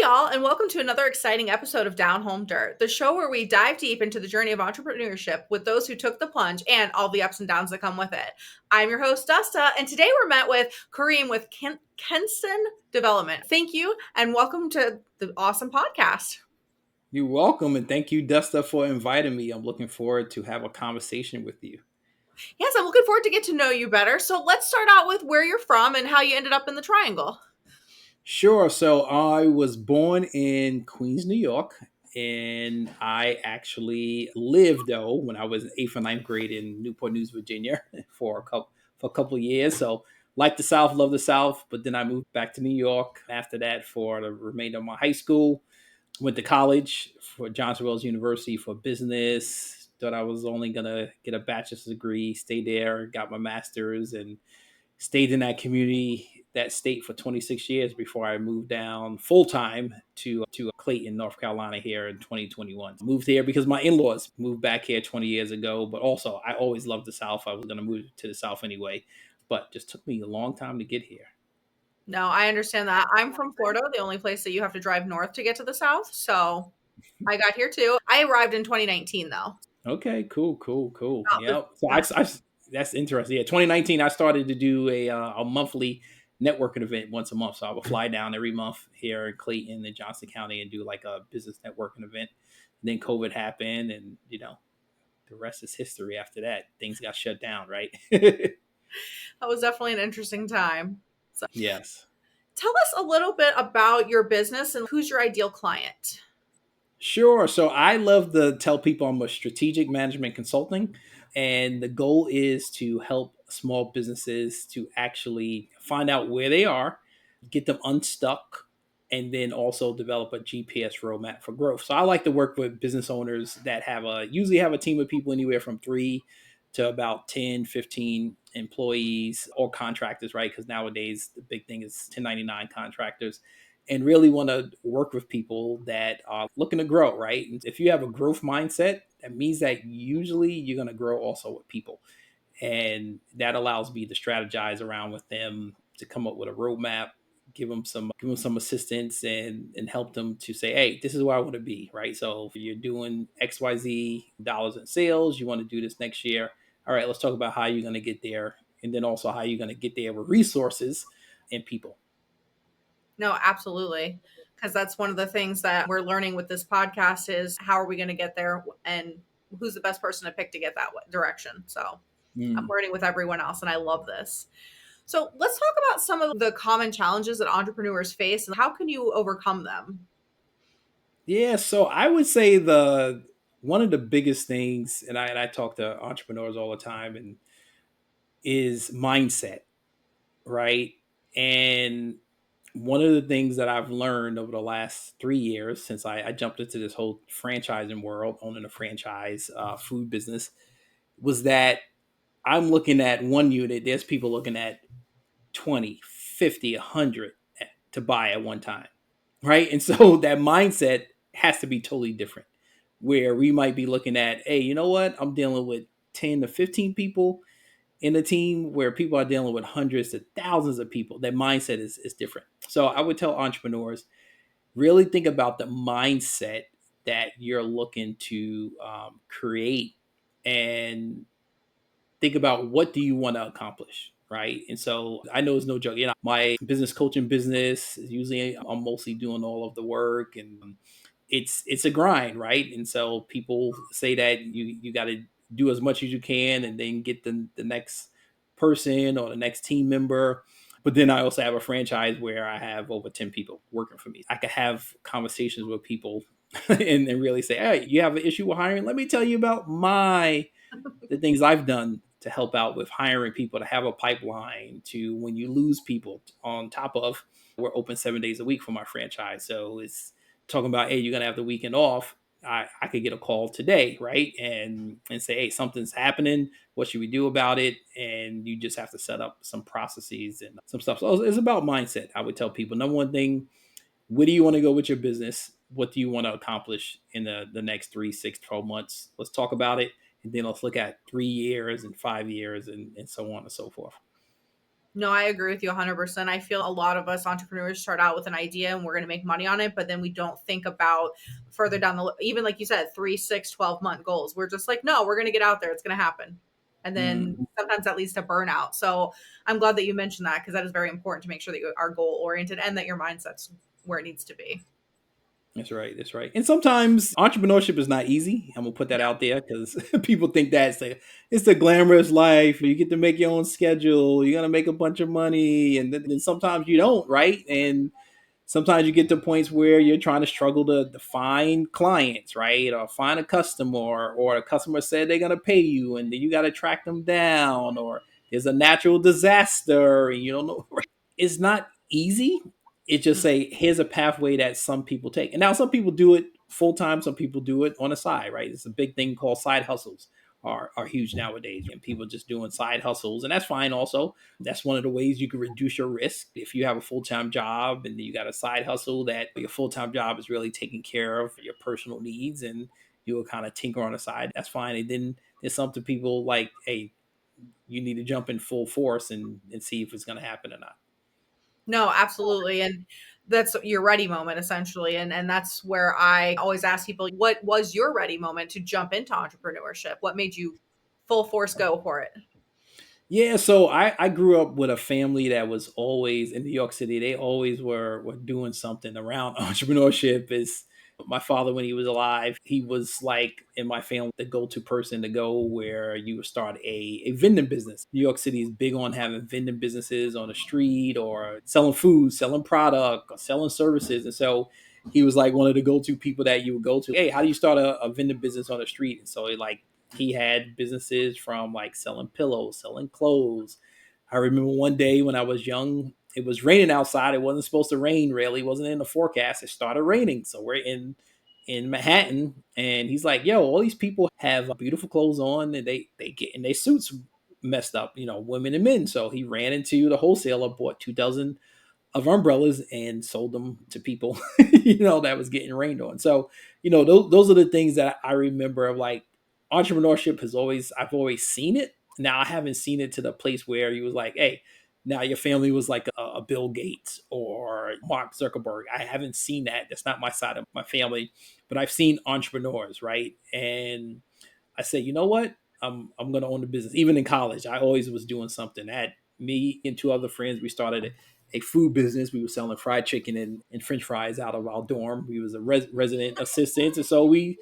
y'all, and welcome to another exciting episode of Down Home Dirt, the show where we dive deep into the journey of entrepreneurship with those who took the plunge and all the ups and downs that come with it. I'm your host, Dusta, and today we're met with Karriem with Kanston Development. Thank you, and welcome to the awesome podcast. You're welcome, and thank you, Dusta, for inviting me. I'm looking forward to have a conversation with you. Yes, I'm looking forward to get to know you better. So let's start out with where you're from and how you ended up in the Triangle. Sure. So I was born in Queens, New York, and I actually lived though when I was in eighth or ninth grade in Newport News, Virginia, for a couple of years. So like the South, love the South. But then I moved back to New York after that for the remainder of my high school. Went to college for Johnson Wales University for business. Thought I was only gonna get a bachelor's degree. Stayed there, got my master's, and stayed in that community, that state for 26 years before I moved down full time to Clayton, North Carolina here in 2021. Moved here because my in-laws moved back here 20 years ago, but also I always loved the South. I was going to move to the South anyway, but just took me a long time to get here. No, I understand that. I'm from Florida, the only place that you have to drive north to get to the South. So I got here too. I arrived in 2019 though. Okay, cool. About Yep. So I that's interesting. Yeah, 2019, I started to do a monthly networking event once a month. So I would fly down every month here in Clayton and Johnson County and do like a business networking event. And then COVID happened, and the rest is history. After that, things got shut down, right? That was definitely an interesting time. So Yes. tell us a little bit about your business and who's your ideal client. Sure. So I love to tell people I'm a strategic management consulting, and the goal is to help small businesses to actually find out where they are, get them unstuck, and then also develop a GPS roadmap for growth. So I like to work with business owners that usually have a team of people anywhere from 3 to about 10, 15 employees or contractors, right? Because nowadays the big thing is 1099 contractors, and really want to work with people that are looking to grow, right? And if you have a growth mindset, that means that usually you're going to grow also with people. And that allows me to strategize around with them to come up with a roadmap, give them some assistance and help them to say, hey, this is where I want to be, right? So if you're doing XYZ dollars in sales, you want to do this next year. All right, let's talk about how you're going to get there. And then also how you're going to get there with resources and people. No, absolutely. Because that's one of the things that we're learning with this podcast is how are we going to get there and who's the best person to pick to get that direction. So I'm Mm. learning with everyone else and I love this. So let's talk about some of the common challenges that entrepreneurs face and how can you overcome them? Yeah, so I would say the one of the biggest things, and I talk to entrepreneurs all the time, and is mindset, right? And one of the things that I've learned over the last 3 years since I jumped into this whole franchising world, owning a franchise food business, was that I'm looking at one unit. There's people looking at 20, 50, 100 to buy at one time, right? And so that mindset has to be totally different. Where we might be looking at, hey, you know what? I'm dealing with 10 to 15 people in a team where people are dealing with hundreds to thousands of people. That mindset is different. So I would tell entrepreneurs, really think about the mindset that you're looking to create, and think about what do you want to accomplish, right? And so I know it's no joke. My business coaching business, usually I'm mostly doing all of the work, and it's a grind, right? And so people say that you got to do as much as you can and then get the next person or the next team member. But then I also have a franchise where I have over 10 people working for me. I could have conversations with people and really say, hey, you have an issue with hiring? Let me tell you about the things I've done to help out with hiring people, to have a pipeline, to when you lose people, on top of we're open 7 days a week for my franchise. So it's talking about, hey, you're gonna have the weekend off. I could get a call today, right? And say, hey, something's happening. What should we do about it? And you just have to set up some processes and some stuff. So it's about mindset. I would tell people, number one thing, where do you want to go with your business? What do you want to accomplish in the next 3, 6, 12 months? Let's talk about it. And then let's look at 3 years and 5 years and so on and so forth. No, I agree with you 100%. I feel a lot of us entrepreneurs start out with an idea and we're going to make money on it, but then we don't think about further down the, even like you said, 3, 6, 12-month goals. We're just like, no, we're going to get out there. It's going to happen. And then Mm, sometimes that leads to burnout. So I'm glad that you mentioned that because that is very important to make sure that you are goal oriented and that your mindset's where it needs to be. that's right. That's right. And sometimes entrepreneurship is not easy. I'm gonna put that out there because people think it's the glamorous life. You get to make your own schedule. You're gonna make a bunch of money, and then sometimes you don't, right? And sometimes you get to points where you're trying to struggle to find clients, right? Or find a customer, or a customer said they're going to pay you and then you got to track them down, or there's a natural disaster and you don't know. It's not easy. It's just say, here's a pathway that some people take. And now some people do it full time, some people do it on the side, right? It's a big thing called side hustles are huge nowadays. And people just doing side hustles, and that's fine also. That's one of the ways you can reduce your risk. If you have a full-time job and you got a side hustle that your full-time job is really taking care of your personal needs, and you will kind of tinker on the side, that's fine. And then there's something people like, hey, you need to jump in full force and see if it's going to happen or not. No, absolutely. And that's your ready moment essentially. And that's where I always ask people, what was your ready moment to jump into entrepreneurship? What made you full force go for it? Yeah, so I grew up with a family that was always in New York City. They always were doing something around entrepreneurship. Is my father, when he was alive, he was like in my family the go-to person to go where you would start a vending business. New York City is big on having vending businesses on the street, or selling food, selling product, or selling services. And so he was like one of the go-to people that you would go to. Hey, how do you start a vending business on the street? And so he had businesses from like selling pillows, selling clothes. I remember one day when I was young, it was raining outside. It wasn't supposed to rain really. It wasn't in the forecast. It started raining. So we're in Manhattan, and he's like, "Yo, all these people have beautiful clothes on, and they get in their suits messed up, women and men." So he ran into the wholesaler, bought 2 dozen of umbrellas and sold them to people, that was getting rained on. So, those are the things that I remember of like entrepreneurship I've always seen it. Now I haven't seen it to the place where he was like, hey, now your family was like a Bill Gates or Mark Zuckerberg. I haven't seen that. That's not my side of my family, but I've seen entrepreneurs, right? And I said, you know what? I'm going to own the business. Even in college, I always was doing something. I had me and 2 other friends. We started a food business. We were selling fried chicken and French fries out of our dorm. We was a resident assistant, and so we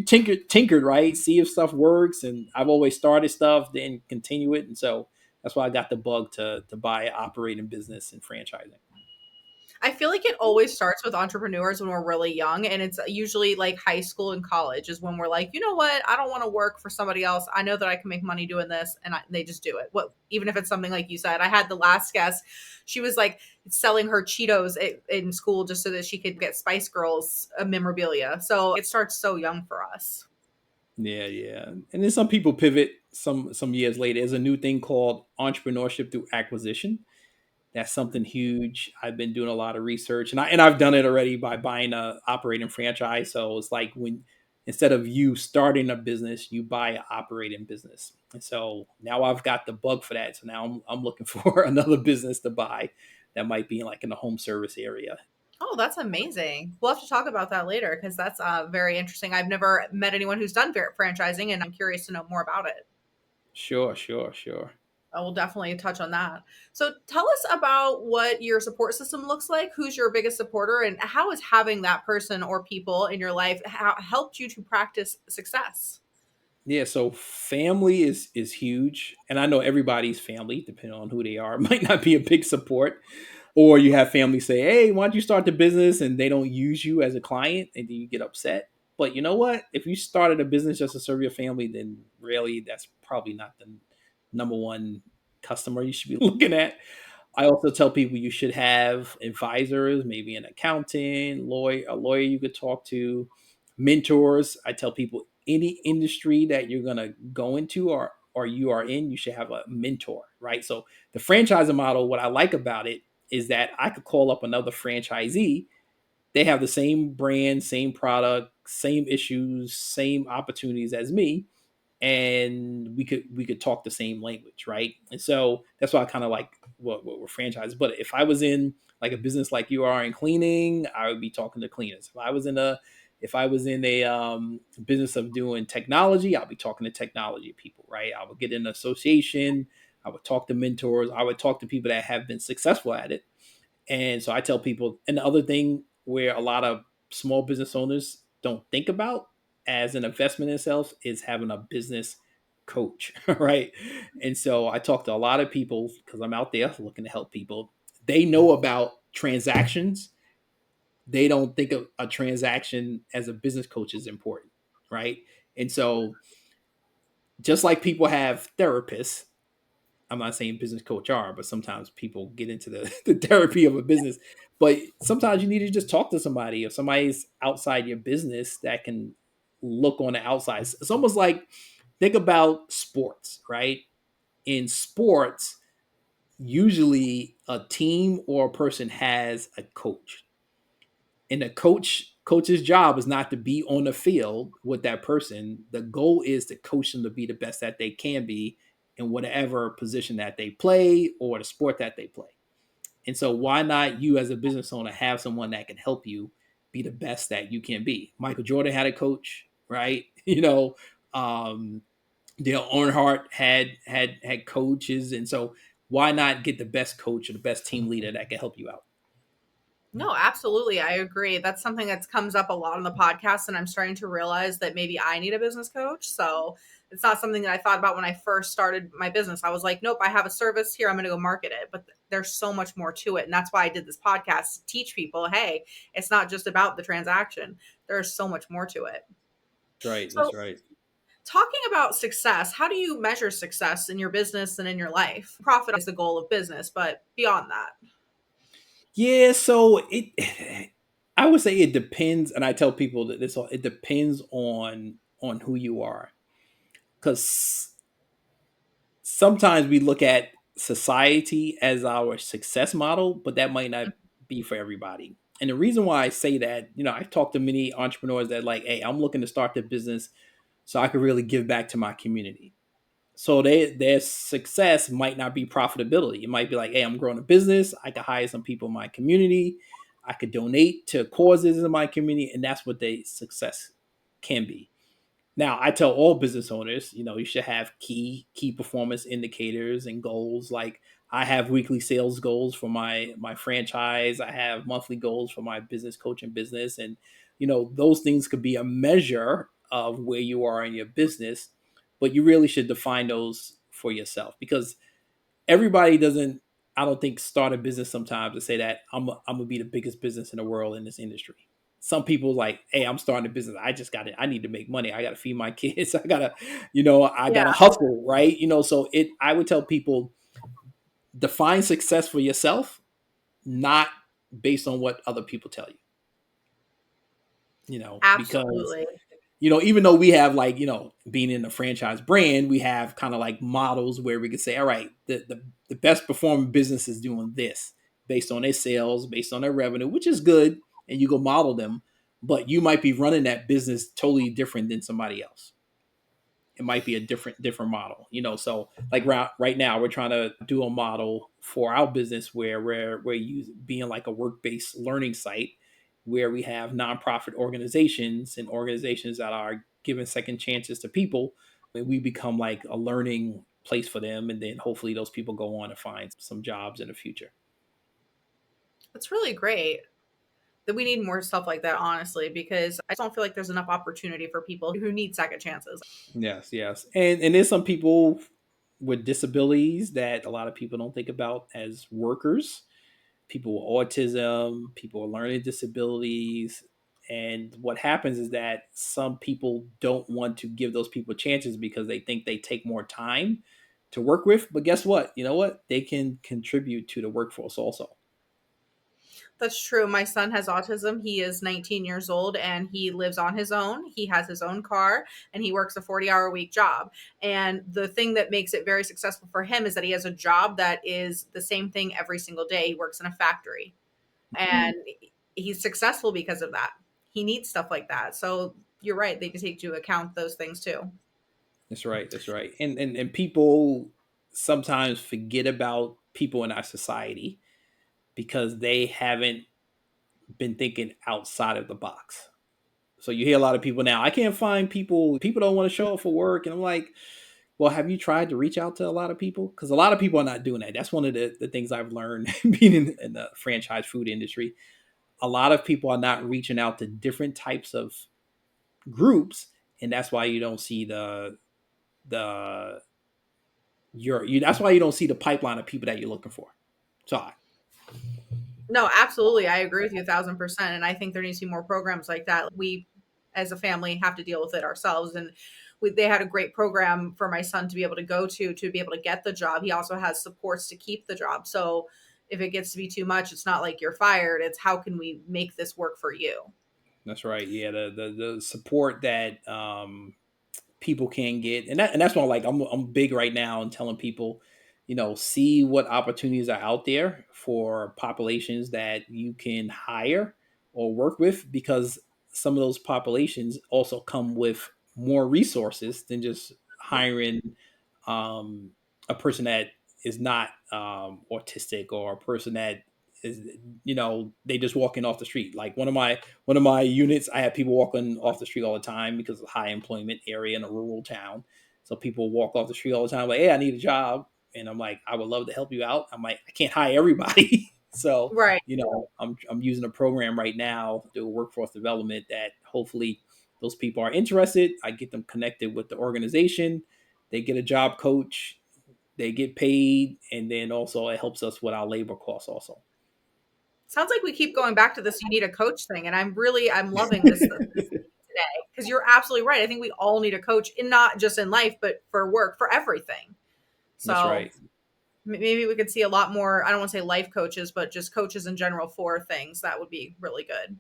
tinkered, right, see if stuff works. And I've always started stuff, then continue it, and so that's why I got the bug to buy an operating business and franchising. I feel like it always starts with entrepreneurs when we're really young. And it's usually like high school and college is when we're like, you know what? I don't want to work for somebody else. I know that I can make money doing this. And they just do it. Even if it's something like you said, I had the last guest. She was like selling her Cheetos in school just so that she could get Spice Girls memorabilia. So it starts so young for us. Yeah, yeah. And then some people pivot some years later. There's a new thing called entrepreneurship through acquisition. That's something huge. I've been doing a lot of research, and I've done it already by buying a operating franchise. So it's like when instead of you starting a business, you buy an operating business. And so now I've got the bug for that. So now I'm looking for another business to buy that might be like in the home service area. Oh, that's amazing. We'll have to talk about that later because that's very interesting. I've never met anyone who's done franchising and I'm curious to know more about it. Sure, sure, sure. I will definitely touch on that. So tell us about what your support system looks like. Who's your biggest supporter, and how has having that person or people in your life helped you to practice success? Yeah, so family is huge, and I know everybody's family, depending on who they are, might not be a big support. Or you have family say, "Hey, why don't you start the business?" and they don't use you as a client, and then you get upset. But you know what? If you started a business just to serve your family, then really that's probably not the number one customer you should be looking at. I also tell people you should have advisors, maybe an accountant, a lawyer you could talk to, mentors. I tell people any industry that you're gonna go into or you are in, you should have a mentor, right? So the franchising model, what I like about it is that I could call up another franchisee. They have the same brand, same product, same issues, same opportunities as me, and we could talk the same language, right? And so that's why I kind of like what were franchises. But if I was in like a business like you are in cleaning, I would be talking to cleaners. If I was in a business of doing technology, I'll be talking to technology people, right? I would get in an association. I would talk to mentors. I would talk to people that have been successful at it. And so I tell people, and the other thing where a lot of small business owners don't think about as an investment in themselves is having a business coach, right? And so I talk to a lot of people because I'm out there looking to help people. They know about transactions. They don't think of a transaction as a business coach is important, right? And so just like people have therapists, I'm not saying business coach are, but sometimes people get into the therapy of a business. But sometimes you need to just talk to somebody. If somebody's outside your business that can look on the outside, it's almost like think about sports, right? In sports, usually a team or a person has a coach, and the coach's job is not to be on the field with that person. The goal is to coach them to be the best that they can be in whatever position that they play or the sport that they play. And so why not you as a business owner have someone that can help you be the best that you can be? Michael Jordan had a coach, right? Dale Earnhardt had coaches, and so why not get the best coach or the best team leader that can help you out? No, absolutely. I agree. That's something that comes up a lot on the podcast, and I'm starting to realize that maybe I need a business coach. So it's not something that I thought about when I first started my business. I was like, nope, I have a service here. I'm going to go market it. But there's so much more to it. And that's why I did this podcast to teach people, hey, it's not just about the transaction. There's so much more to it. That's right. So, That's right. talking about success, how do you measure success in your business and in your life? Profit is the goal of business, but beyond that. Yeah, so it I would say it depends, and I tell people that this it depends on who you are. Cuz sometimes we look at society as our success model, but that might not be for everybody. And the reason why I say that, I've talked to many entrepreneurs that like, hey, I'm looking to start the business so I can really give back to my community. So their success might not be profitability. It might be like, hey, I'm growing a business. I could hire some people in my community. I could donate to causes in my community, and that's what their success can be. Now, I tell all business owners, you should have key performance indicators and goals. Like I have weekly sales goals for my franchise. I have monthly goals for my business coaching business, and those things could be a measure of where you are in your business. But you really should define those for yourself because everybody doesn't. I don't think start a business sometimes to say that I'm gonna be the biggest business in the world in this industry. Some people like, hey, I'm starting a business. I just got it. I need to make money. I got to feed my kids. I Yeah. gotta hustle, right? So I would tell people define success for yourself, not based on what other people tell you. Because Absolutely. even though we have like, being in a franchise brand, we have kind of like models where we could say, all right, the best performing business is doing this based on their sales, based on their revenue, which is good. And you go model them, but you might be running that business totally different than somebody else. It might be a different model, so like right now we're trying to do a model for our business where we're being like a work-based learning site where we have nonprofit organizations and organizations that are giving second chances to people, and we become like a learning place for them, and then hopefully those people go on to find some jobs in the future. That's really great. That we need more stuff like that, honestly, because I just don't feel like there's enough opportunity for people who need second chances. Yes, yes. And there's some people with disabilities that a lot of people don't think about as workers, people with autism, people with learning disabilities. And what happens is that some people don't want to give those people chances because they think they take more time to work with. But guess what? You know what? They can contribute to the workforce also. That's true. My son has autism. He is 19 years old and he lives on his own. He has his own car and he works a 40-hour a week job. And the thing that makes it very successful for him is that he has a job that is the same thing every single day. He works in a factory and he's successful because of that. He needs stuff like that. So you're right. They can take into account those things too. That's right. That's right. And people sometimes forget about people in our society because they haven't been thinking outside of the box. So you hear a lot of people now, I can't find people, people don't want to show up for work. And I'm like, well, have you tried to reach out to a lot of people? Because a lot of people are not doing that. That's one of the things I've learned being in the franchise food industry. A lot of people are not reaching out to different types of groups. And that's why you don't see the that's why you don't see the pipeline of people that you're looking for. So No, absolutely. I agree with you 1,000%. And I think there needs to be more programs like that. We, as a family, have to deal with it ourselves. And they had a great program for my son to be able to go to be able to get the job. He also has supports to keep the job. So if it gets to be too much, it's not like you're fired. It's how can we make this work for you? that's right. Yeah, the support that people can get, and that's why like I'm big right now and telling people, see what opportunities are out there for populations that you can hire or work with, because some of those populations also come with more resources than just hiring um, a person that is not autistic, or a person that is, they just walking off the street. Like one of my units, I have people walking off the street all the time because of high employment area in a rural town. So people walk off the street all the time, like, hey, I need a job. And I'm like, I would love to help you out. I'm like, I can't hire everybody. So, Right. I'm using a program right now to do workforce development that hopefully those people are interested. I get them connected with the organization. They get a job coach, they get paid, and then also it helps us with our labor costs also. Sounds like we keep going back to this you need a coach thing. And I'm loving this today because you're absolutely right. I think we all need a coach, in not just in life, but for work, for everything. That's So right. maybe we could see a lot more, I don't want to say life coaches, but just coaches in general for things. That would be really good.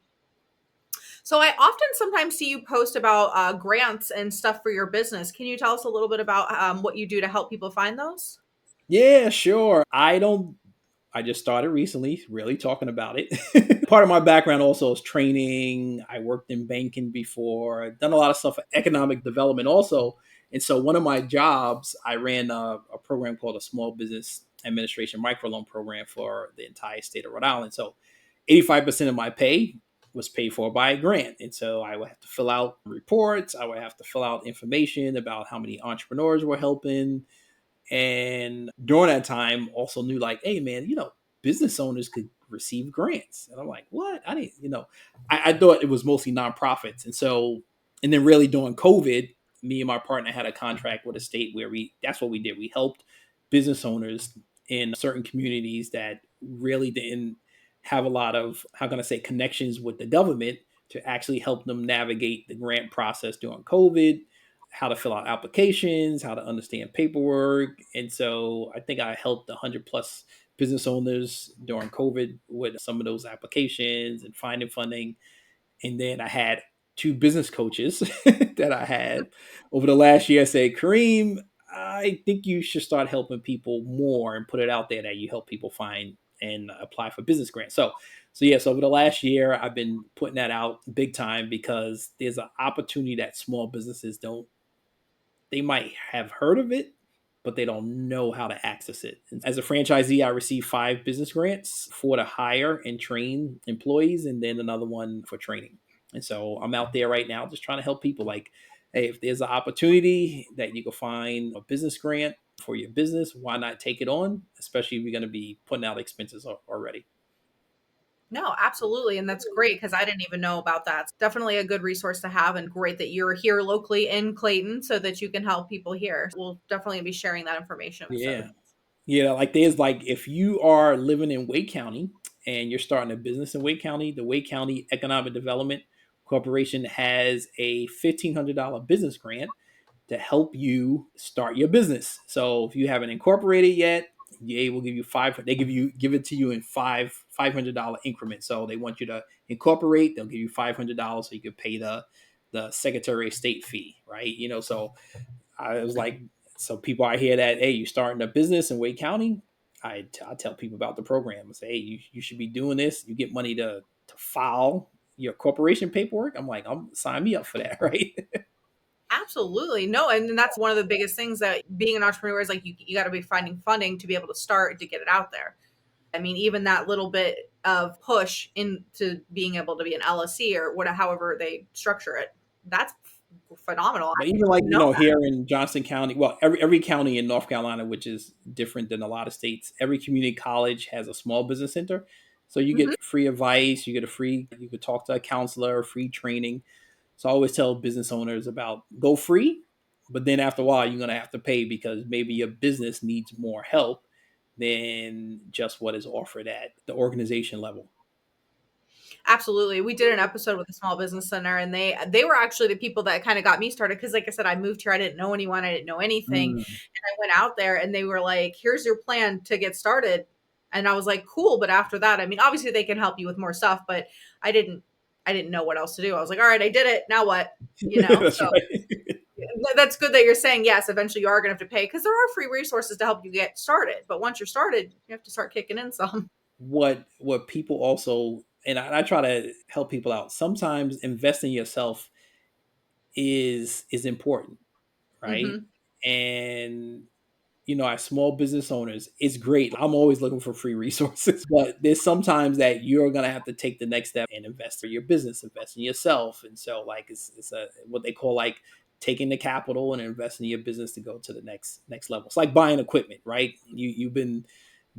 So I often sometimes see you post about grants and stuff for your business. Can you tell us a little bit about what you do to help people find those? Yeah, sure. I just started recently really talking about it. Part of my background also is training. I worked in banking before. I've done a lot of stuff for economic development also. And so one of my jobs, I ran a program called a Small Business Administration Microloan Program for the entire state of Rhode Island. So 85% of my pay was paid for by a grant. And so I would have to fill out reports. I would have to fill out information about how many entrepreneurs we're helping, and during that time also knew like, hey man, business owners could receive grants. And I'm like, what? I didn't, I thought it was mostly nonprofits. And so, and then really during COVID, me and my partner had a contract with a state where that's what we did. We helped business owners in certain communities that really didn't have a lot of, how can I say, connections with the government, to actually help them navigate the grant process during COVID, how to fill out applications, how to understand paperwork. And so I think I helped 100 plus business owners during COVID with some of those applications and finding funding. And then I had two business coaches that I had over the last year say, Karriem, I think you should start helping people more and put it out there that you help people find and apply for business grants. So yes, over the last year, I've been putting that out big time, because there's an opportunity that small businesses don't, they might have heard of it, but they don't know how to access it. As a franchisee, I received 5 business grants, 4 to hire and train employees, and then another one for training. And so I'm out there right now just trying to help people. Like, hey, if there's an opportunity that you can find a business grant for your business, why not take it on? Especially if you're going to be putting out expenses already. No, absolutely. And that's great because I didn't even know about that. It's definitely a good resource to have, and great that you're here locally in Clayton so that you can help people here. We'll definitely be sharing that information with Yeah. them. Yeah, like there's like, if you are living in Wake County and you're starting a business in Wake County, the Wake County Economic Development Corporation has a $1,500 business grant to help you start your business. So if you haven't incorporated yet, they will give you five. They give it to you in $500 increments. So they want you to incorporate. They'll give you $500 so you can pay the Secretary of State fee, right? So I was like, so people out here that, hey, you're starting a business in Wake County, I tell people about the program. I say, hey, you should be doing this. You get money to file your corporation paperwork. I'm like, sign me up for that, right? Absolutely. No, and then that's one of the biggest things that being an entrepreneur is like you got to be finding funding to be able to start to get it out there. I mean, even that little bit of push into being able to be an LLC or whatever, however they structure it, that's phenomenal. I But even didn't like, even know that. here in Johnson County, well, every county in North Carolina, which is different than a lot of states, every community college has a small business center. So you Mhm. get free advice, you could talk to a counselor, free training. So I always tell business owners about go free, but then after a while you're gonna have to pay because maybe your business needs more help than just what is offered at the organization level. Absolutely. We did an episode with a small business center and they were actually the people that kind of got me started because like I said, I moved here, I didn't know anyone, I didn't know anything. Mm. And I went out there and they were like, "Here's your plan to get started." And I was like, "Cool." But after that, I mean, obviously they can help you with more stuff, but I didn't I didn't know what else to do. I was like, "All right, I did it. Now what?" You know? That's So right. that's good that you're saying yes, eventually you are going to have to pay because there are free resources to help you get started. But once you're started, you have to start kicking in some. What people also, and I try to help people out. Sometimes invest in yourself is important, right? Hmm. And as small business owners, it's great. I'm always looking for free resources, but there's sometimes that you're gonna have to take the next step and invest in your business, invest in yourself. And so, like, it's a what they call like taking the capital and investing in your business to go to the next level. It's like buying equipment, right? You've been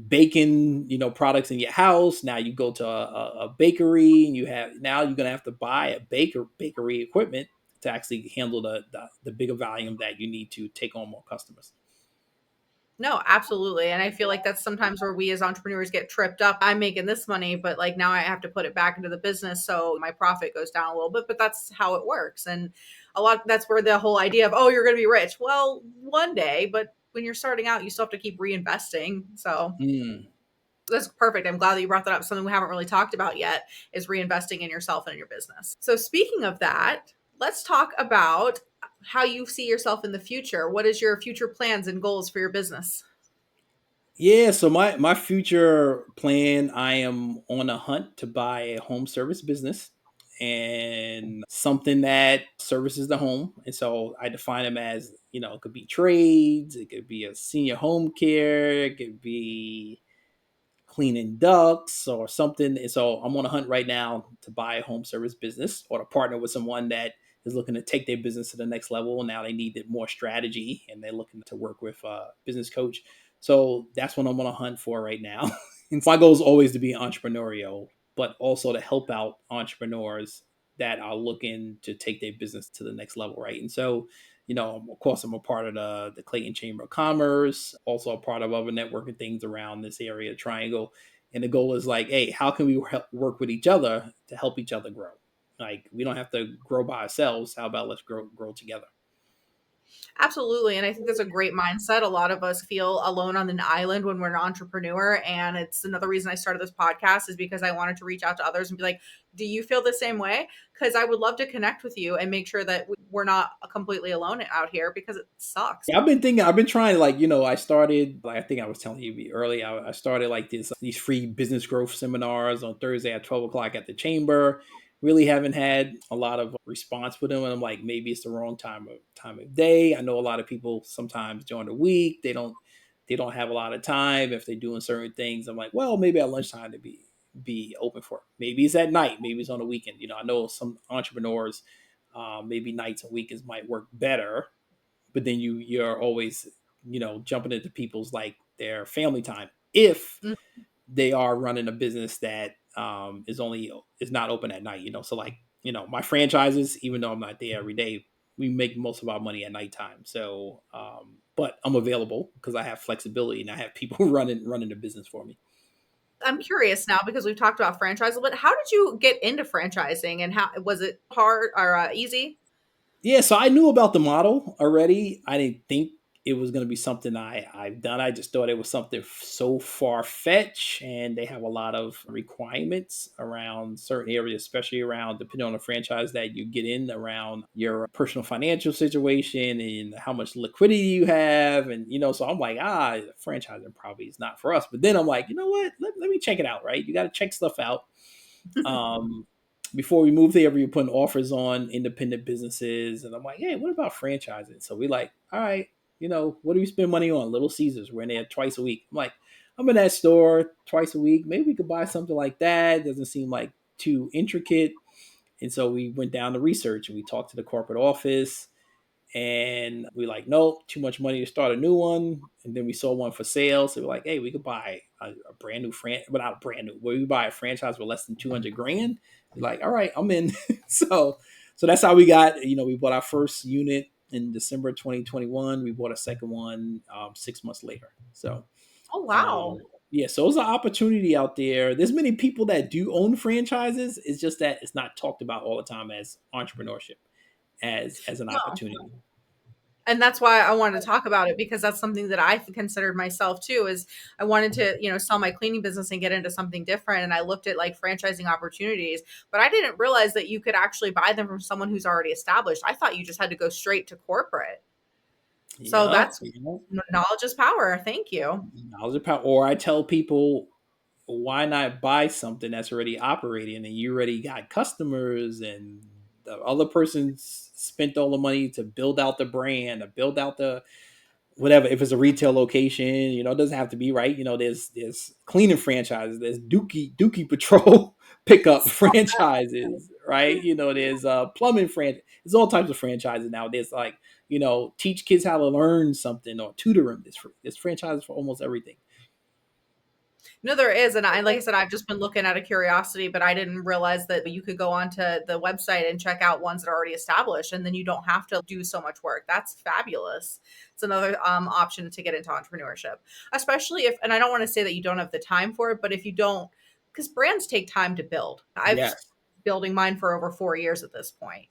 baking, products in your house. Now you go to a bakery, and now you're gonna have to buy a bakery equipment to actually handle the bigger volume that you need to take on more customers. No, absolutely. And I feel like that's sometimes where we as entrepreneurs get tripped up. I'm making this money, but like now I have to put it back into the business. So my profit goes down a little bit, but that's how it works. And that's where the whole idea of, oh, you're going to be rich. Well, one day, but when you're starting out, you still have to keep reinvesting. So Mm. that's perfect. I'm glad that you brought that up. Something we haven't really talked about yet is reinvesting in yourself and in your business. So speaking of that, let's talk about how you see yourself in the future. What is your future plans and goals for your business? Yeah, so my future plan, I am on a hunt to buy a home service business and something that services the home. And so I define them as, it could be trades, it could be a senior home care, it could be cleaning ducts or something. And so I'm on a hunt right now to buy a home service business or to partner with someone that is looking to take their business to the next level. And now they need more strategy and they're looking to work with a business coach. So that's what I'm on a hunt for right now. And my goal is always to be entrepreneurial, but also to help out entrepreneurs that are looking to take their business to the next level, right? And so, of course, I'm a part of the Clayton Chamber of Commerce, also a part of other networking things around this area triangle. And the goal is like, hey, how can we work with each other to help each other grow? Like, we don't have to grow by ourselves. How about let's grow together? Absolutely. And I think that's a great mindset. A lot of us feel alone on an island when we're an entrepreneur. And it's another reason I started this podcast is because I wanted to reach out to others and be like, do you feel the same way? Because I would love to connect with you and make sure that we're not completely alone out here because it sucks. Yeah, I've been trying, like, I started, like, I think I was telling you earlier, I started like these free business growth seminars on Thursday at 12 o'clock at the chamber. Really haven't had a lot of response with them. And I'm like, maybe it's the wrong time of day. I know a lot of people sometimes during the week, they don't have a lot of time if they're doing certain things. I'm like, well, maybe at lunchtime to be open for it. Maybe it's at night, maybe it's on the weekend. I know some entrepreneurs, maybe nights and weekends might work better, but then you're always jumping into people's, like, their family time if Mm. they are running a business that is not open at night. So, like, my franchises, even though I'm not there every day, we make most of our money at nighttime. So but I'm available because I have flexibility and I have people running the business for me. I'm curious now because we've talked about franchise a little bit. How did you get into franchising and how was it hard or easy? Yeah, so I knew about the model already. I didn't think it was going to be something I've done. I just thought it was something so far fetched, and they have a lot of requirements around certain areas, especially around depending on the franchise that you get in, around your personal financial situation and how much liquidity you have, and so I'm like, franchising probably is not for us. But then I'm like, you know what? Let me check it out. Right? You got to check stuff out. Um, before we moved here, we were putting offers on independent businesses, and I'm like, hey, what about franchising? So we like, all right, what do we spend money on? Little Caesars. We're in there twice a week. I'm like, I'm in that store twice a week. Maybe we could buy something like that. Doesn't seem like too intricate. And so we went down to research and we talked to the corporate office, and we like, nope, too much money to start a new one. And then we saw one for sale. So we're like, hey, we could buy a brand new but not brand new, where we buy a franchise for less than 200 grand. We're like, all right, I'm in. so, so that's how we got, we bought our first unit in December 2021. We bought a second one 6 months later. So, Oh, um, wow. yeah, so there's an opportunity out there. There's many people that do own franchises. It's just that it's not talked about all the time as entrepreneurship, as an No. opportunity. And that's why I wanted to talk about it, because that's something that I've considered myself too. Is I wanted to, sell my cleaning business and get into something different. And I looked at like franchising opportunities, but I didn't realize that you could actually buy them from someone who's already established. I thought you just had to go straight to corporate. So Yep. that's knowledge is power. Thank you. Knowledge of power. Or I tell people, why not buy something that's already operating and you already got customers, and the other person spent all the money to build out the brand, to build out the whatever. If it's a retail location, it doesn't have to be right. There's cleaning franchises, there's Dookie Patrol pickup franchises, right? There's plumbing franchise. There's all types of franchises now. There's like teach kids how to learn something or tutor them. There's franchises for almost everything. No, there is. And like I said, I've just been looking out of curiosity, but I didn't realize that you could go onto the website and check out ones that are already established, and then you don't have to do so much work. That's fabulous. It's another option to get into entrepreneurship, especially if, and I don't want to say that you don't have the time for it, but if you don't, because brands take time to build. I've Yes. building mine for over 4 years at this point,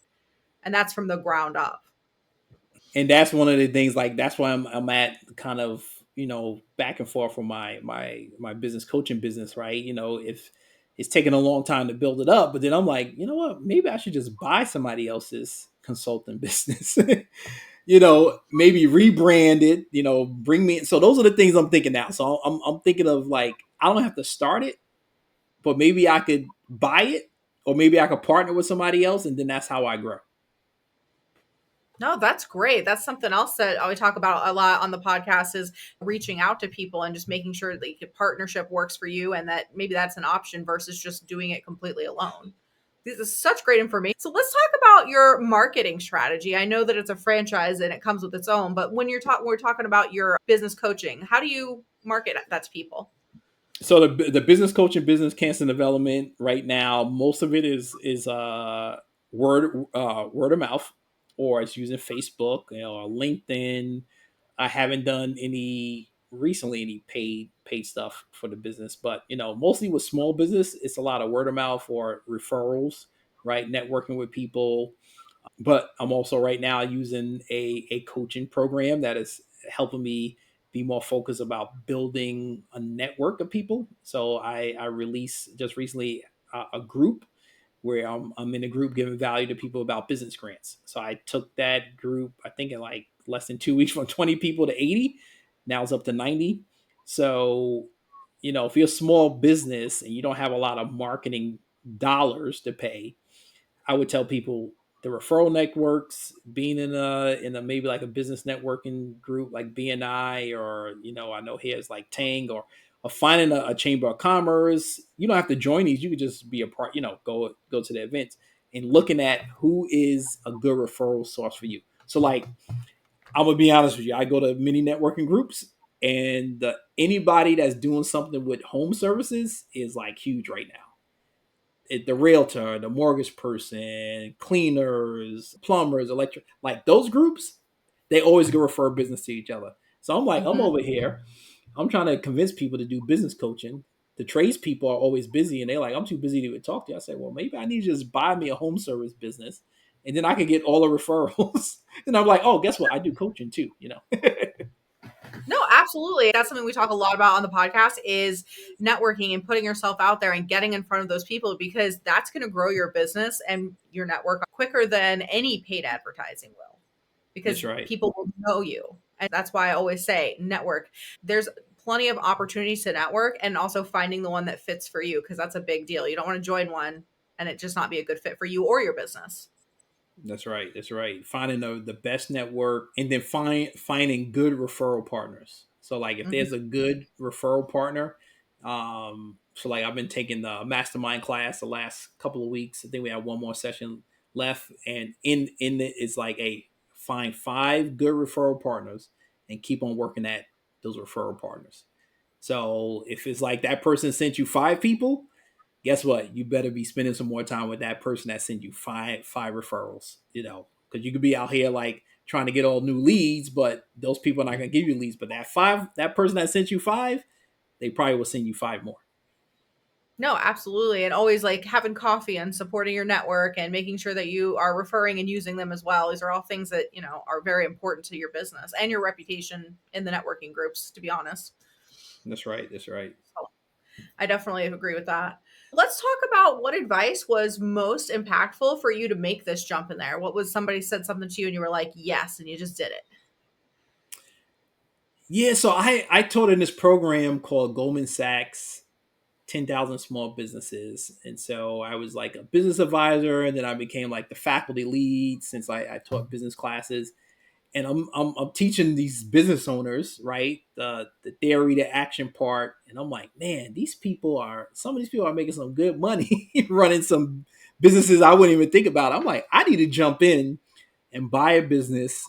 and that's from the ground up. And that's one of the things, like that's why I'm at kind of back and forth from my business coaching business, right? If it's taking a long time to build it up, but then I'm like, you know what, maybe I should just buy somebody else's consulting business. Maybe rebrand it, bring me. So those are the things I'm thinking now. So I'm thinking of like, I don't have to start it, but maybe I could buy it, or maybe I could partner with somebody else, and then that's how I grow. No, that's great. That's something else that we talk about a lot on the podcast, is reaching out to people and just making sure that the partnership works for you, and that maybe that's an option versus just doing it completely alone. This is such great information. So let's talk about your marketing strategy. I know that it's a franchise and it comes with its own, but when we're talking about your business coaching, how do you market that to people? So the business coaching, business cancer development right now, most of it is word of mouth, or it's using Facebook, or LinkedIn. I haven't done any paid stuff for the business, but mostly with small business, it's a lot of word of mouth or referrals, right? Networking with people. But I'm also right now using a coaching program that is helping me be more focused about building a network of people. So I released just recently a group where I'm in a group giving value to people about business grants. So I took that group, I think in like less than 2 weeks, from 20 people to 80. Now it's up to 90. So, if you're a small business and you don't have a lot of marketing dollars to pay, I would tell people the referral networks, being in a maybe like a business networking group like BNI, or I know here's like Tang, or finding a chamber of commerce. You don't have to join these. You could just be a part. Go to the events and looking at who is a good referral source for you. So like, I'm gonna be honest with you. I go to many networking groups, and anybody that's doing something with home services is like huge right now. The realtor, the mortgage person, cleaners, plumbers, electric, like those groups, they always go refer business to each other. So I'm like, I'm Mhm. over here. I'm trying to convince people to do business coaching. The trades people are always busy, and they're like, I'm too busy to talk to you. I say, well, maybe I need to just buy me a home service business, and then I can get all the referrals. And I'm like, oh, guess what? I do coaching too. No, absolutely. That's something we talk a lot about on the podcast, is networking and putting yourself out there and getting in front of those people, because that's going to grow your business and your network quicker than any paid advertising will, That's because right. people will know you. And that's why I always say network. There's plenty of opportunities to network, and also finding the one that fits for you, because that's a big deal. You don't want to join one and it just not be a good fit for you or your business. That's right. That's right. Finding the best network, and then finding good referral partners. So like if Mhm. there's a good referral partner, so like I've been taking the mastermind class the last couple of weeks. I think we have one more session left, and in it is like a find 5 good referral partners and keep on working at those referral partners. So if it's like that person sent you 5 people, guess what? You better be spending some more time with that person that sent you five referrals. Because you could be out here like trying to get all new leads, but those people are not going to give you leads. But that person that sent you 5, they probably will send you 5 more. No, absolutely. And always like having coffee and supporting your network and making sure that you are referring and using them as well. These are all things that, are very important to your business and your reputation in the networking groups, to be honest. That's right. That's right. So I definitely agree with that. Let's talk about what advice was most impactful for you to make this jump in there. What was somebody said something to you and you were like, yes, and you just did it? Yeah. So I taught in this program called Goldman Sachs 10,000 Small Businesses. And so I was like a business advisor, and then I became like the faculty lead since I taught business classes. And I'm teaching these business owners, right, the theory to action part, and I'm like, man, some of these people are making some good money running some businesses I wouldn't even think about. I'm like, I need to jump in and buy a business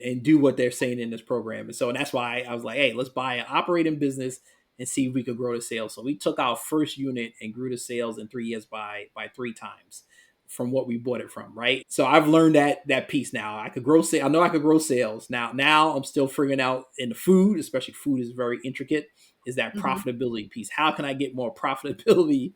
and do what they're saying in this program. And that's why I was like, hey, let's buy an operating business and see if we could grow the sales. So we took our first unit and grew the sales in 3 years by 3 times from what we bought it from, right? So I've learned that piece now. I could grow sales. I know I could grow sales. Now I'm still figuring out in the food, especially food is very intricate, is that Mhm. profitability piece. How can I get more profitability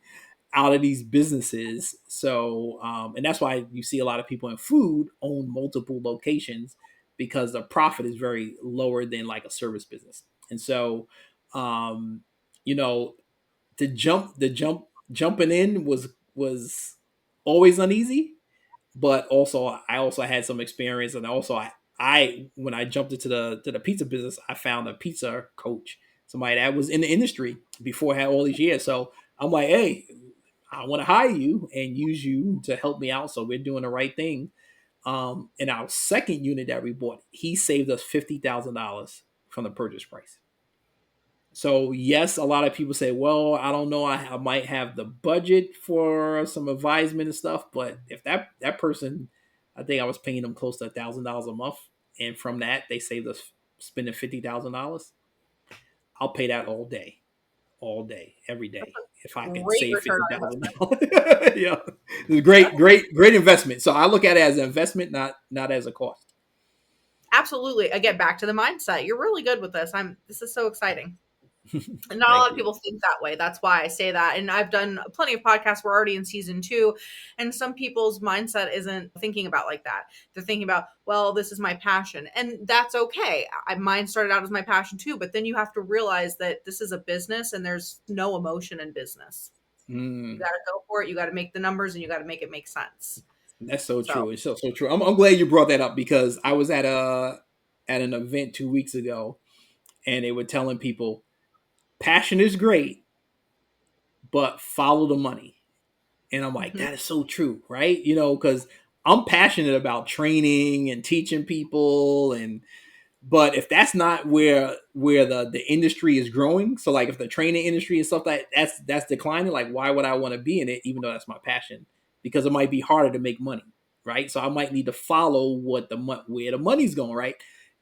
out of these businesses? So and that's why you see a lot of people in food own multiple locations, because the profit is very lower than like a service business. And so um, you know, jumping in was always uneasy, but also I also had some experience, and also I when I jumped into the pizza business, I found a pizza coach, somebody that was in the industry before I had all these years. So I'm like, hey, I want to hire you and use you to help me out. So we're doing the right thing. In our second unit that we bought, he saved us $50,000 from the purchase price. So yes, a lot of people say, "Well, I don't know. I might have the budget for some advisement and stuff." But if that person, I think I was paying them close to $1,000 a month, and from that they saved us spending $50,000. I'll pay that all day, every day, if I could Great save return fifty on thousand investment. dollars. Yeah, it's a great investment. So I look at it as an investment, not as a cost. Absolutely. Again, back to the mindset. You're really good with this. This is so exciting. And not a lot Thank of you. people think that way. That's why I say that. And I've done plenty of podcasts. We're already in season 2. And some people's mindset isn't thinking about like that. They're thinking about, well, this is my passion. And that's okay. Mine started out as my passion too. But then you have to realize that this is a business and there's no emotion in business. You Mm. got to go for it. You got to make the numbers and you got to make it make sense. That's so So, true. It's so true. I'm glad you brought that up, because I was at an event 2 weeks ago, and they were telling people passion is great, but follow the money. And I'm like, mhm. that is so true, right? Because I'm passionate about training and teaching people, and but if that's not where the industry is growing, so like if the training industry and stuff that's declining, like why would I want to be in it, even though that's my passion? Because it might be harder to make money, right? So I might need to follow where the money's going, right?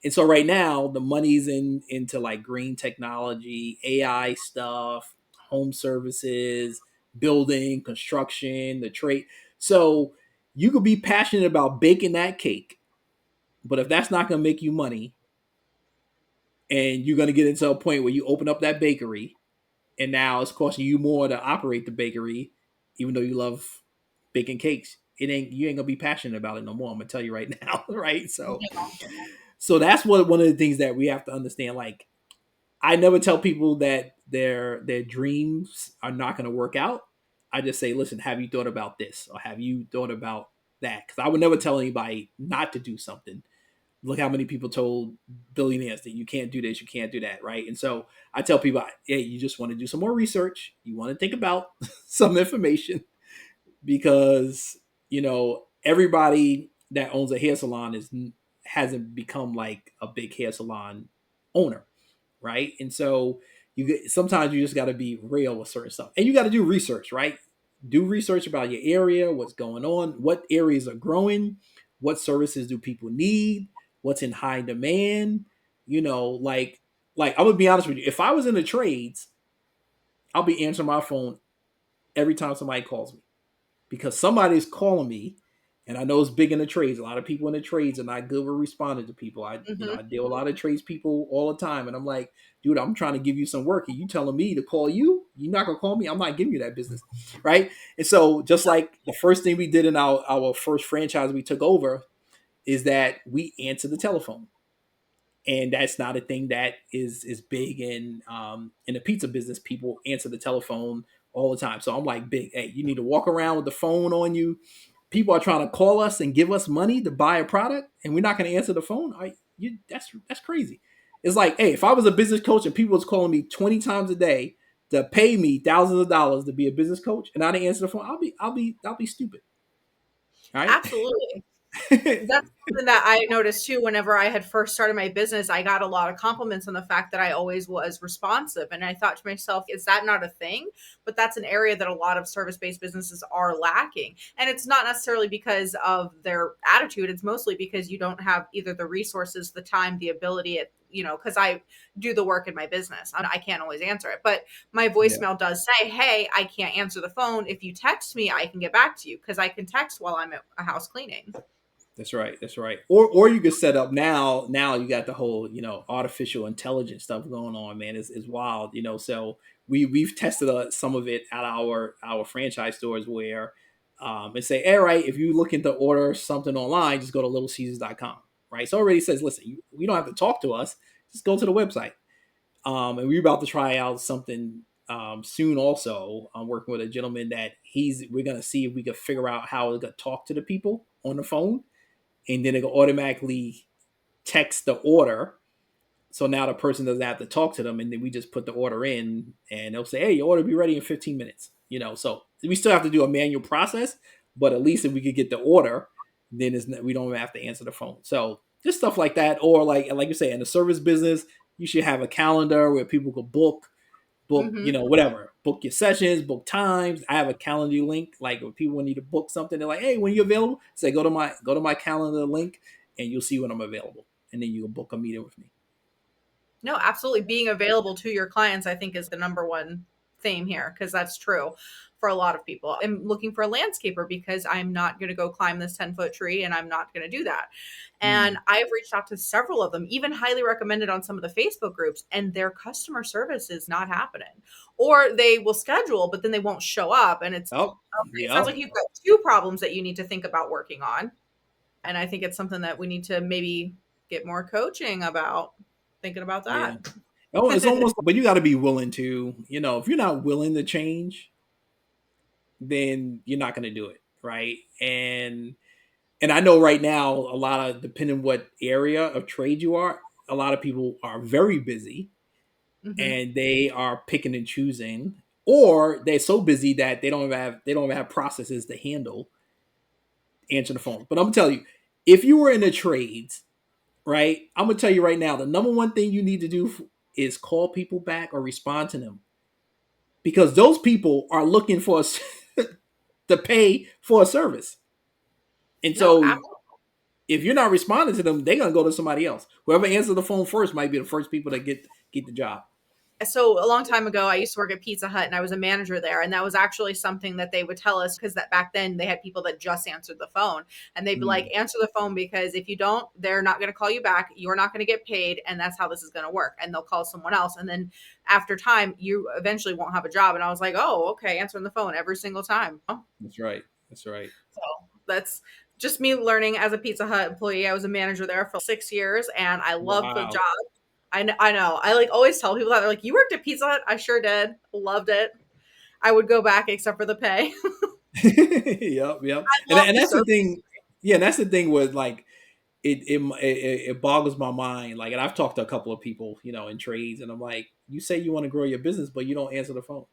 And so right now the money's into like green technology, AI stuff, home services, building, construction, the trade. So you could be passionate about baking that cake, but if that's not going to make you money, and you're going to get into a point where you open up that bakery, and now it's costing you more to operate the bakery, even though you love baking cakes, you ain't gonna be passionate about it no more. I'm gonna tell you right now. Right? So that's what one of the things that we have to understand. Like, I never tell people that their dreams are not going to work out. I just say, listen, have you thought about this, or have you thought about that? Because I would never tell anybody not to do something. Look how many people told billionaires that you can't do this, you can't do that, right? And so I tell people, hey, you just want to do some more research, you want to think about some information, because everybody that owns a hair salon hasn't become like a big hair salon owner, right? And so sometimes you just got to be real with certain stuff, and you got to do research, right? Do research about your area, what's going on, what areas are growing, what services do people need, what's in high demand. Like I'm gonna be honest with you. If I was in the trades, I'll be answering my phone every time somebody calls me because somebody's calling me, and I know it's big in the trades. A lot of people in the trades are not good with responding to people. I Hmm. deal with a lot of trades people all the time, and I'm like, dude, I'm trying to give you some work, and you telling me to call you? You're not gonna call me? I'm not giving you that business, right? And so, just like the first thing we did in our first franchise we took over is that we answer the telephone, and that's not a thing that is big in the pizza business. People answer the telephone all the time, so I'm like, big, hey, you need to walk around with the phone on you. People are trying to call us and give us money to buy a product, and we're not going to answer the phone. That's crazy. It's like, hey, if I was a business coach and people was calling me 20 times a day to pay me thousands of dollars to be a business coach, and I didn't answer the phone, I'll be stupid, right? Absolutely. That's something that I noticed too. Whenever I had first started my business, I got a lot of compliments on the fact that I always was responsive. And I thought to myself, is that not a thing? But that's an area that a lot of service based businesses are lacking. And it's not necessarily because of their attitude, it's mostly because you don't have either the resources, the time, the ability, because I do the work in my business. I can't always answer it. But my Yeah. voicemail does say, hey, I can't answer the phone. If you text me, I can get back to you because I can text while I'm at a house cleaning. That's right. That's right. Or you could set up now. Now you got the whole artificial intelligence stuff going on. Man, is wild. So we've tested some of it at our franchise stores where and say, all right, if you're looking to order something online, just go to littlecaesars.com. Right. So it already says, listen, you don't have to talk to us. Just go to the website. And we're about to try out something soon. Also, I'm working with a gentleman that we're gonna see if we can figure out how to talk to the people on the phone, and then it will automatically text the order. So now the person doesn't have to talk to them, and then we just put the order in, and they'll say, "Hey, your order will be ready in 15 minutes." So we still have to do a manual process, but at least if we could get the order, then we don't have to answer the phone. So just stuff like that, or like you say, in the service business, you should have a calendar where people could book, Hmm. whatever. Book your sessions, book times. I have a calendar link. Like when people need to book something, they're like, "Hey, when you available?" Say, go to my calendar link, and you'll see when I'm available, and then you can book a meeting with me. No, absolutely. Being available to your clients, I think, is the number one theme here because that's true for a lot of people. I'm looking for a landscaper because I'm not going to go climb this 10-foot tree and I'm not going to do that. And Mm. I've reached out to several of them, even highly recommended on some of the Facebook groups, and their customer service is not happening. Or they will schedule, but then they won't show up. And it's Oh, okay. It sounds yep, like you've got two problems that you need to think about working on. And I think it's something that we need to maybe get more coaching about thinking about yeah. that. Oh, it's almost, but you got to be willing to. If you're not willing to change, then you're not going to do it, right? And I know right now a lot of, depending what area of trade you are, a lot of people are very busy Hmm. and they are picking and choosing, or they're so busy that they don't even have processes to handle answering the phone. But I'm gonna tell you, if you were in the trades, right, I'm gonna tell you right now, the number one thing you need to do is call people back or respond to them, because those people are looking for us to pay for a service. And No, so if you're not responding to them, they're gonna go to somebody else. Whoever answers the phone first might be the first people that get the job. so a long time ago, I used to work at Pizza Hut and I was a manager there. And that was actually something that they would tell us because that back then they had people that just answered the phone and they'd be like, Mm, answer the phone because if you don't, they're not going to call you back. You're not going to get paid. And that's how this is going to work. And they'll call someone else. And then after time, you eventually won't have a job. And I was like, oh, okay, answering the phone every single time. that's right. That's right. So that's just me learning as a Pizza Hut employee. I was a manager there for 6 years and I loved the Wow. job. I know. I like always tell people that they're like, "You worked at Pizza Hut?" I sure did. Loved it. I would go back except for the pay. Yep, yep. I And love and the that's the service. thing. Yeah, and that's the thing with like it boggles my mind. Like, and I've talked to a couple of people, in trades, and I'm like, you say you want to grow your business, but you don't answer the phone.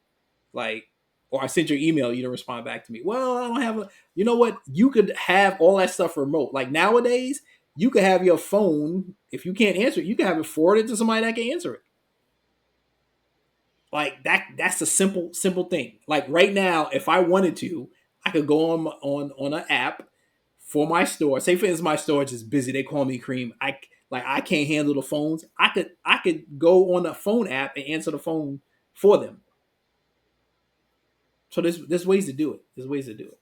Like, Or I sent your email, you didn't respond back to me. Well, I don't have a. You know what? You could have all that stuff remote. Like nowadays, you could have your phone. If you can't answer it, you can have it forwarded to somebody that can answer it. Like that's a simple thing. Like right now, if I wanted to, I could go on an app for my store. Say for instance, my storage is busy. They call me Cream. I can't handle the phones. I could go on the phone app and answer the phone for them. So there's ways to do it. There's ways to do it.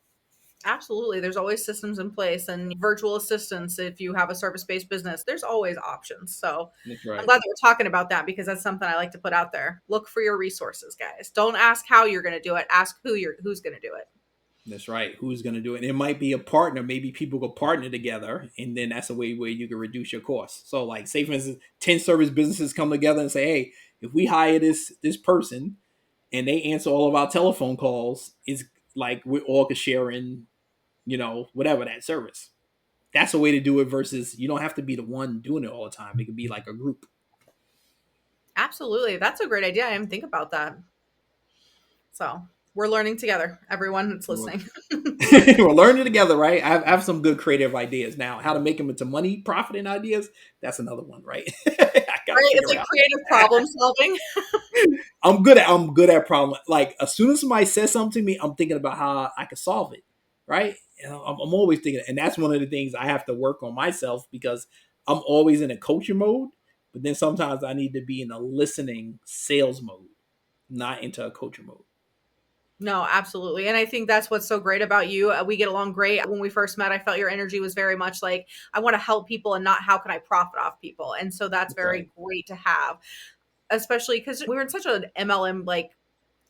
Absolutely. There's always systems in place and virtual assistants. If you have a service based business, there's always options. So That's I'm right. glad that we're talking about that because that's something I like to put out there. Look for your resources, guys. Don't ask how you're going to do it. Ask who's going to do it. That's right. Who's going to do it? It might be a partner. Maybe people go partner together, and then that's a way where you can reduce your costs. So, like, say for instance, 10 service businesses come together and say, "Hey, if we hire this person and they answer all of our telephone calls, it's like we all could share in, whatever that service." That's a way to do it. Versus, you don't have to be the one doing it all the time. It could be like a group. Absolutely. That's a great idea. I didn't think about that. So we're learning together, everyone that's listening. We're learning together, right? I have some good creative ideas now. How to make them into money, profiting ideas. That's another one, right? I gotta Right? It's figure like out. creative problem solving. I'm good at problem. Like as soon as somebody says something to me, I'm thinking about how I can solve it, right? And I'm always thinking, and that's one of the things I have to work on myself because I'm always in a coaching mode, but then sometimes I need to be in a listening sales mode, not into a coaching mode. No, absolutely. And I think that's what's so great about you. We get along great. When we first met, I felt your energy was very much like, I want to help people and not how can I profit off people. And so that's That's right. very great to have, especially because we were in such an MLM like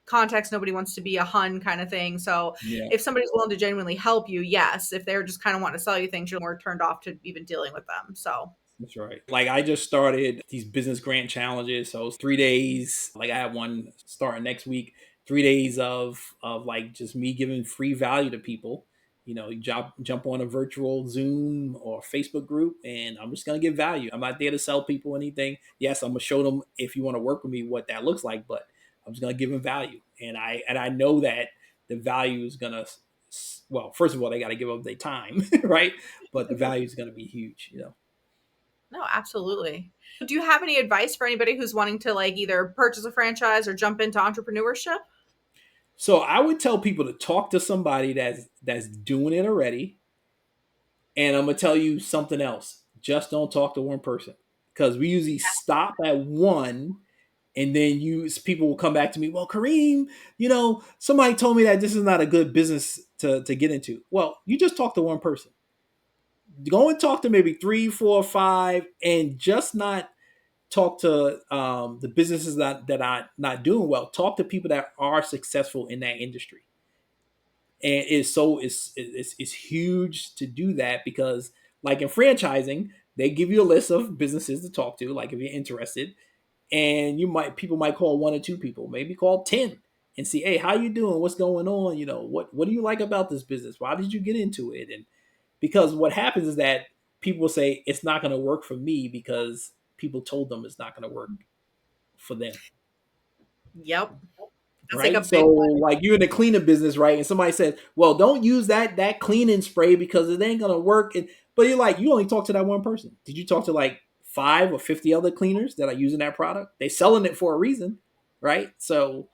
context. Nobody wants to be a Hun kind of thing. So Yeah. if somebody's willing to genuinely help you, yes. If they're just kind of wanting to sell you things, you're more turned off to even dealing with them. So That's right. Like I just started these business grant challenges. So it's 3 days. Like I have one starting next week. 3 days of like just me giving free value to people. You jump on a virtual Zoom or Facebook group, and I'm just gonna give value. I'm not there to sell people anything. Yes, I'm gonna show them if you want to work with me what that looks like, but I'm just gonna give them value. And I know that the value is gonna. Well, first of all, they got to give up their time, right? But the value is gonna be huge. no, absolutely. Do you have any advice for anybody who's wanting to like either purchase a franchise or jump into entrepreneurship? So I would tell people to talk to somebody that's doing it already. And I'm gonna tell you something else. Just don't talk to one person. Because we usually stop at one and then people will come back to me, well, Kareem, somebody told me that this is not a good business to get into. Well, you just talk to one person. Go and talk to maybe three, four, five, and just not talk to the businesses that are not doing well. Talk to people that are successful in that industry. And it's huge to do that because like in franchising they give you a list of businesses to talk to, like if you're interested, and people might call one or two people, maybe call 10 and see, hey, how you doing, what's going on, what do you like about this business, why did you get into it? And because what happens is that people say it's not going to work for me because people told them it's not going to work for them. Yep. That's like a Right? big So one. like you're in the cleaning business, right? And somebody says, "Well, don't use that cleaning spray because it ain't gonna work." But you're like, you only talk to that one person. Did you talk to like 5 or 50 other cleaners that are using that product? They selling it for a reason, right? So,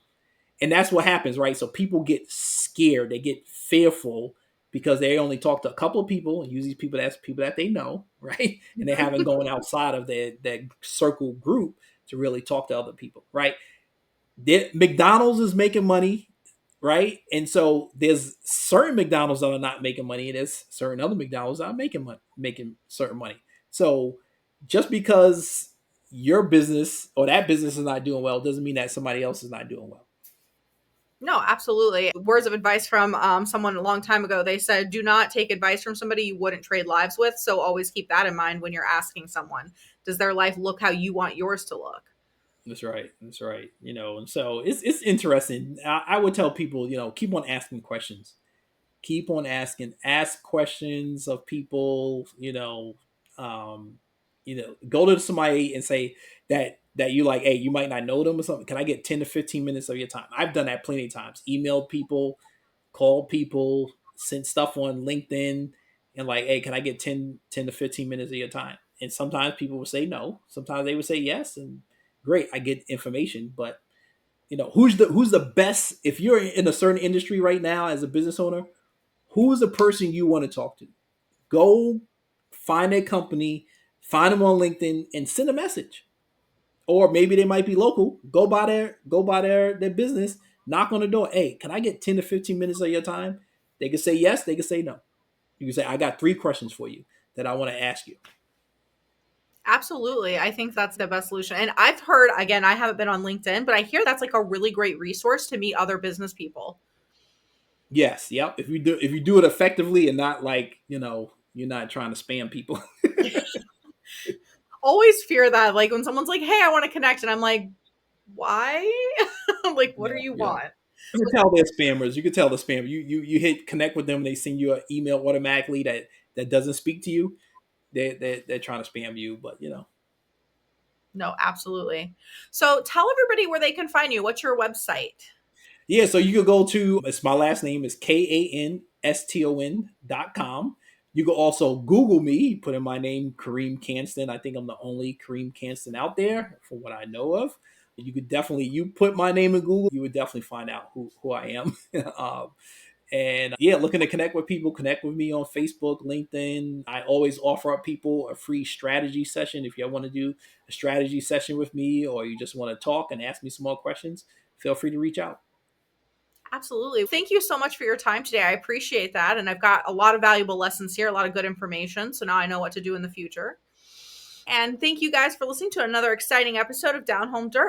and that's what happens, right? So people get scared, they get fearful because they only talk to a couple of people, and usually people that they know, right? And they haven't gone outside of their circle group to really talk to other people, right? McDonald's is making money, right? And so there's certain McDonald's that are not making money, and there's certain other McDonald's that are making money, making certain money. So just because your business or that business is not doing well doesn't mean that somebody else is not doing well. No, absolutely. Words of advice from someone a long time ago. They said, do not take advice from somebody you wouldn't trade lives with. So always keep that in mind when you're asking someone, does their life look how you want yours to look? That's right. That's right. And so it's interesting. I would tell people, keep on asking questions. Ask questions of people. Um, Go to somebody and say that you like, hey, you might not know them or something. Can I get 10 to 15 minutes of your time? I've done that plenty of times. Emailed people, called people, sent stuff on LinkedIn, and like, hey, can I get 10 to 15 minutes of your time? And sometimes people would say no. Sometimes they would say yes, and great, I get information. But who's the best if you're in a certain industry right now as a business owner? Who's the person you want to talk to? Go find a company, find them on LinkedIn, and send a message. Or maybe they might be local. Go by their business, knock on the door. Hey, can I get 10 to 15 minutes of your time? They can say yes, they can say no. You can say, I got 3 questions for you that I want to ask you. Absolutely. I think that's the best solution. And I've heard, again, I haven't been on LinkedIn, but I hear that's like a really great resource to meet other business people. Yes, yep. If you do it effectively and not like, you're not trying to spam people. Always fear that. Like when someone's like, hey, I want to connect. And I'm like, why? I'm like, what Yeah, do you yeah. want? You can tell they're spammers. You can tell the spam. You hit connect with them, they send you an email automatically that doesn't speak to you. They're trying to spam you, but No, absolutely. So tell everybody where they can find you. What's your website? yeah. So you could go to, it's my last name is KANSTON.com. You could also Google me, put in my name, Karriem Kanston. I think I'm the only Karriem Kanston out there from what I know of. You put my name in Google, you would definitely find out who I am. And yeah, looking to connect with people, connect with me on Facebook, LinkedIn. I always offer up people a free strategy session. If you want to do a strategy session with me, or you just want to talk and ask me some more questions, feel free to reach out. Absolutely. Thank you so much for your time today. I appreciate that. And I've got a lot of valuable lessons here, a lot of good information. So now I know what to do in the future. And thank you guys for listening to another exciting episode of Down Home Dirt.